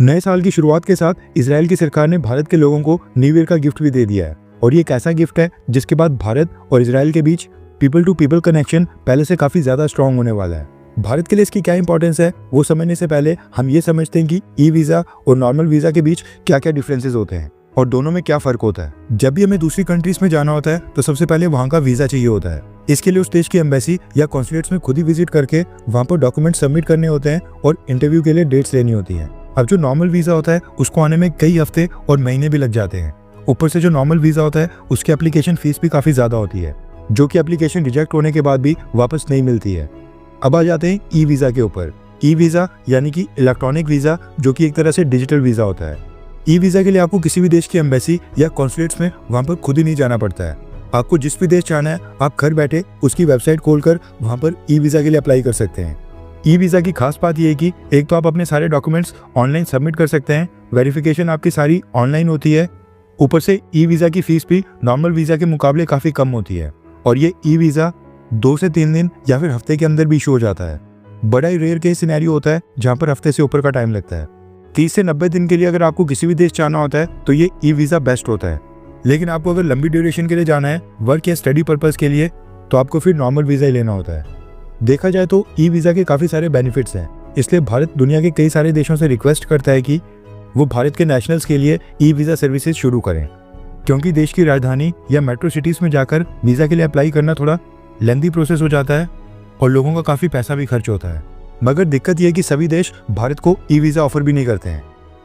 नए साल की शुरुआत के साथ इजराइल की सरकार ने भारत के लोगों को न्यू ईयर का गिफ्ट भी दे दिया है। और ये एक ऐसा गिफ्ट है जिसके बाद भारत और इजराइल के बीच पीपल टू पीपल कनेक्शन पहले से काफी ज्यादा स्ट्रांग होने वाला है। भारत के लिए इसकी क्या इंपॉर्टेंस है वो समझने से पहले हम ये समझते हैं कि ई वीजा और नॉर्मल वीजा के बीच क्या क्या डिफरेंसेस होते हैं और दोनों में क्या फर्क होता है। जब भी हमें दूसरी कंट्रीज में जाना होता है तो सबसे पहले वहाँ का वीजा चाहिए होता है। इसके लिए उस देश की एम्बेसी या कॉन्सुलेट्स में खुद ही विजिट करके वहाँ पर डॉक्यूमेंट सबमिट करने होते हैं और इंटरव्यू के लिए डेट्स लेनी होती है। अब जो नॉर्मल वीजा होता है उसको आने में कई हफ्ते और महीने भी लग जाते हैं। ऊपर से जो नॉर्मल वीजा होता है उसकी एप्लीकेशन फीस भी काफी ज्यादा होती है, जो कि एप्लीकेशन रिजेक्ट होने के बाद भी वापस नहीं मिलती है। अब आ जाते हैं ई वीजा के ऊपर। ई वीजा यानी कि इलेक्ट्रॉनिक वीजा, जो कि एक तरह से डिजिटल वीजा होता है। ई वीजा के लिए आपको किसी भी देश की एम्बेसी या कॉन्सुलेट्स में वहां पर खुद ही नहीं जाना पड़ता है। आपको जिस भी देश जाना है आप घर बैठे उसकी वेबसाइट खोलकर वहां पर ई वीजा के लिए अप्लाई कर सकते हैं। ई वीजा की खास बात यह है कि एक तो आप अपने सारे डॉक्यूमेंट्स ऑनलाइन सबमिट कर सकते हैं, वेरिफिकेशन आपकी सारी ऑनलाइन होती है। ऊपर से ई वीजा की फीस भी नॉर्मल वीजा के मुकाबले काफी कम होती है और ये ई वीजा 2 से 3 दिन या फिर हफ्ते के अंदर भी इशू हो जाता है। बड़ा ही रेयर केस सिनेरियो होता है जहां पर हफ्ते से ऊपर का टाइम लगता है। 30 से 90 दिन के लिए अगर आपको किसी भी देश जाना होता है तो ये ई वीजा बेस्ट होता है। लेकिन आपको अगर लंबी ड्यूरेशन के लिए जाना है, वर्क या स्टडी पर्पज के लिए, तो आपको फिर नॉर्मल वीजा ही लेना होता है। देखा जाए तो ई वीजा के काफी सारे बेनिफिट्स हैं, इसलिए भारत दुनिया के कई सारे देशों से रिक्वेस्ट करता है कि वो भारत के नेशनल्स के लिए ई वीजा सर्विसेज शुरू करें, क्योंकि देश की राजधानी या मेट्रो सिटीज में जाकर वीजा के लिए अप्लाई करना थोड़ा लेंथी प्रोसेस हो जाता है और लोगों का काफी पैसा भी खर्च होता है। मगर दिक्कत यह है कि सभी देश भारत को ई वीजा ऑफर भी नहीं करते हैं।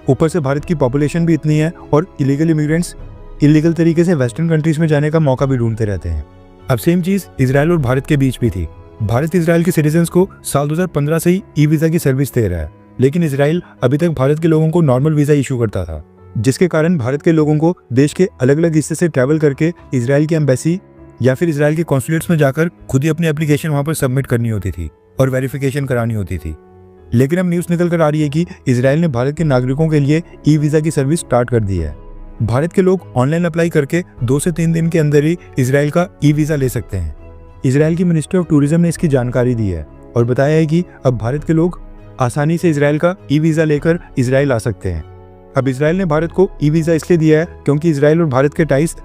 ऊपर से भारत की पॉपुलेशन भी इतनी है और इलीगल इमिग्रेंट्स इलीगल तरीके से वेस्टर्न कंट्रीज में जाने का मौका भी ढूंढते रहते हैं। अब सेम चीज इजराइल और भारत के बीच भी थी। भारत इजराइल के सिटीजन्स को साल 2015 से ही ई वीजा की सर्विस दे रहा है, लेकिन इजराइल अभी तक भारत के लोगों को नॉर्मल वीजा इशू करता था, जिसके कारण भारत के लोगों को देश के अलग अलग हिस्से से ट्रैवल करके इजराइल की एम्बेसी या फिर इजराइल के कॉन्सुलेट्स में जाकर खुद ही अपनी एप्लीकेशन वहां पर सबमिट करनी होती थी और वेरिफिकेशन करानी होती थी। लेकिन अब न्यूज़ निकल कर आ रही है कि इजराइल ने भारत के नागरिकों के लिए ई वीजा की सर्विस स्टार्ट कर दी है। भारत के लोग ऑनलाइन अप्लाई करके 2 से 3 दिन के अंदर ही इजराइल का ई वीजा ले सकते हैं। इजराइल की मिनिस्ट्री ऑफ टूरिज्म ने इसकी जानकारी दी है और बताया है कि अब भारत के लोग आसानी से इजराइल का ई वीजा लेकर इजराइल आ सकते हैं। अब इजराइल ने भारत को ई वीजा इसलिए दिया है क्योंकि इजराइल और भारत के टाइज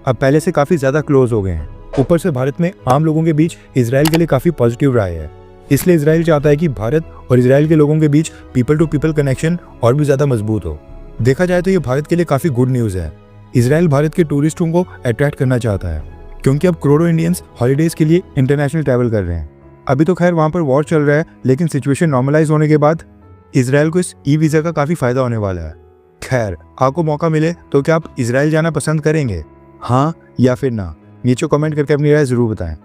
अब पहले से काफी ज्यादा क्लोज हो गए हैं। ऊपर से भारत में आम लोगों के बीच इजराइल के लिए काफी पॉजिटिव राय है, इसलिए इजराइल चाहता है कि भारत और इजराइल के लोगों के बीच पीपल टू पीपल कनेक्शन और भी ज्यादा मजबूत हो। देखा जाए तो ये भारत के लिए काफी गुड न्यूज है। इजराइल भारत के टूरिस्टों को अट्रैक्ट करना चाहता है, क्योंकि अब करोड़ों इंडियंस हॉलीडेज के लिए इंटरनेशनल ट्रैवल कर रहे हैं। अभी तो खैर वहां पर वॉर चल रहा है, लेकिन सिचुएशन नॉर्मलाइज होने के बाद इजराइल को इस ई वीजा का काफी फायदा होने वाला है। खैर, आपको मौका मिले तो क्या आप इजराइल जाना पसंद करेंगे, हाँ या फिर ना? नीचे कमेंट करके अपनी राय जरूर बताएं।